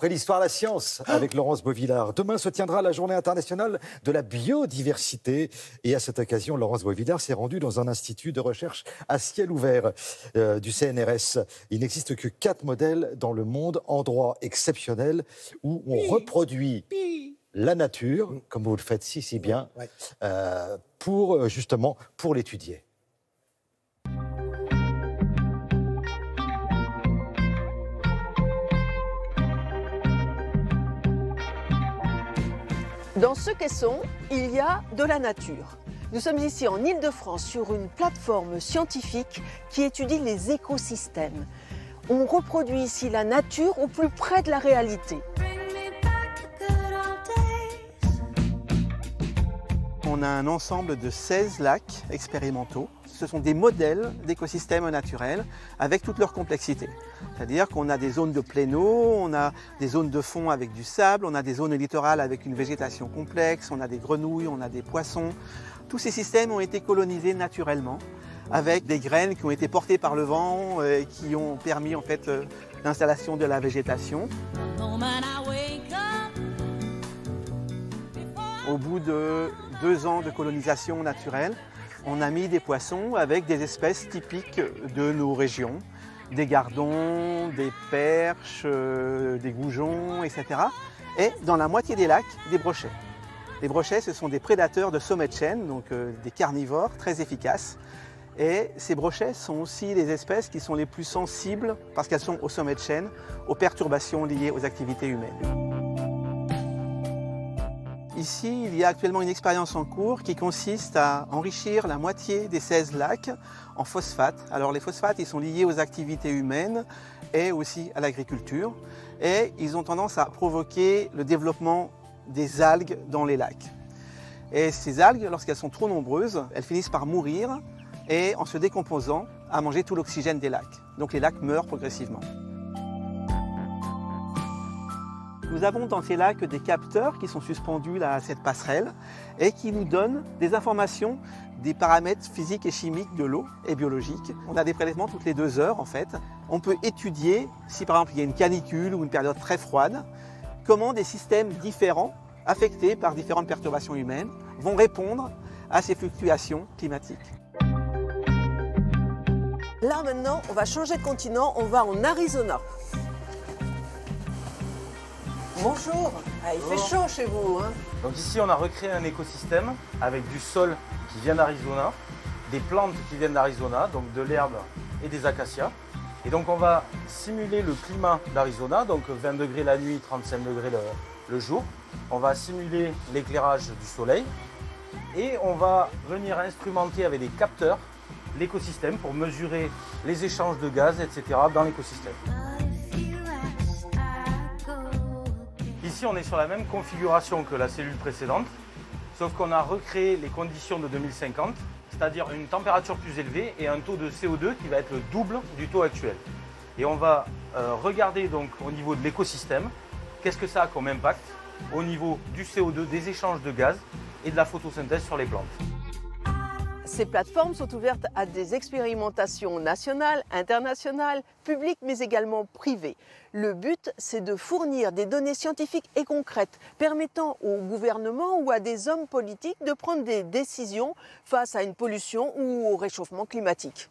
après l'histoire de la science avec Laurence Beauvillard. Demain se tiendra la journée internationale de la biodiversité. Et à cette occasion, Laurence Beauvillard s'est rendue dans un institut de recherche à ciel ouvert du CNRS. Il n'existe que 4 modèles dans le monde, endroits exceptionnels où on reproduit la nature, comme vous le faites si bien, pour justement pour l'étudier. Dans ce caisson, il y a de la nature. Nous sommes ici en Île-de-France sur une plateforme scientifique qui étudie les écosystèmes. On reproduit ici la nature au plus près de la réalité. On a un ensemble de 16 lacs expérimentaux. Ce sont des modèles d'écosystèmes naturels avec toute leur complexité. C'est-à-dire qu'on a des zones de plein eau, on a des zones de fond avec du sable, on a des zones littorales avec une végétation complexe, on a des grenouilles, on a des poissons. Tous ces systèmes ont été colonisés naturellement avec des graines qui ont été portées par le vent et qui ont permis en fait l'installation de la végétation. Au bout de 2 ans de colonisation naturelle, on a mis des poissons avec des espèces typiques de nos régions, des gardons, des perches, des goujons, etc. Et dans la moitié des lacs, des brochets. Les brochets, ce sont des prédateurs de sommet de chaîne, donc des carnivores très efficaces. Et ces brochets sont aussi les espèces qui sont les plus sensibles, parce qu'elles sont au sommet de chaîne, aux perturbations liées aux activités humaines. Ici, il y a actuellement une expérience en cours qui consiste à enrichir la moitié des 16 lacs en phosphates. Alors les phosphates, ils sont liés aux activités humaines et aussi à l'agriculture. Et ils ont tendance à provoquer le développement des algues dans les lacs. Et ces algues, lorsqu'elles sont trop nombreuses, elles finissent par mourir et en se décomposant, à manger tout l'oxygène des lacs. Donc les lacs meurent progressivement. Nous avons dans ces lacs des capteurs qui sont suspendus là, à cette passerelle et qui nous donnent des informations des paramètres physiques et chimiques de l'eau et biologiques. On a des prélèvements toutes les 2 heures en fait. On peut étudier, si par exemple il y a une canicule ou une période très froide, comment des systèmes différents, affectés par différentes perturbations humaines, vont répondre à ces fluctuations climatiques. Là maintenant, on va changer de continent, on va en Arizona. Bonjour, il fait chaud chez vous. Hein. Donc ici on a recréé un écosystème avec du sol qui vient d'Arizona, des plantes qui viennent d'Arizona, donc de l'herbe et des acacias. Et donc on va simuler le climat d'Arizona, donc 20 degrés la nuit, 35 degrés le jour. On va simuler l'éclairage du soleil et on va venir instrumenter avec des capteurs l'écosystème pour mesurer les échanges de gaz, etc. dans l'écosystème. Ici, on est sur la même configuration que la cellule précédente, sauf qu'on a recréé les conditions de 2050, c'est-à-dire une température plus élevée et un taux de CO2 qui va être le double du taux actuel. Et on va regarder donc au niveau de l'écosystème, qu'est-ce que ça a comme impact au niveau du CO2, des échanges de gaz et de la photosynthèse sur les plantes. Ces plateformes sont ouvertes à des expérimentations nationales, internationales, publiques, mais également privées. Le but, c'est de fournir des données scientifiques et concrètes permettant au gouvernement ou à des hommes politiques de prendre des décisions face à une pollution ou au réchauffement climatique.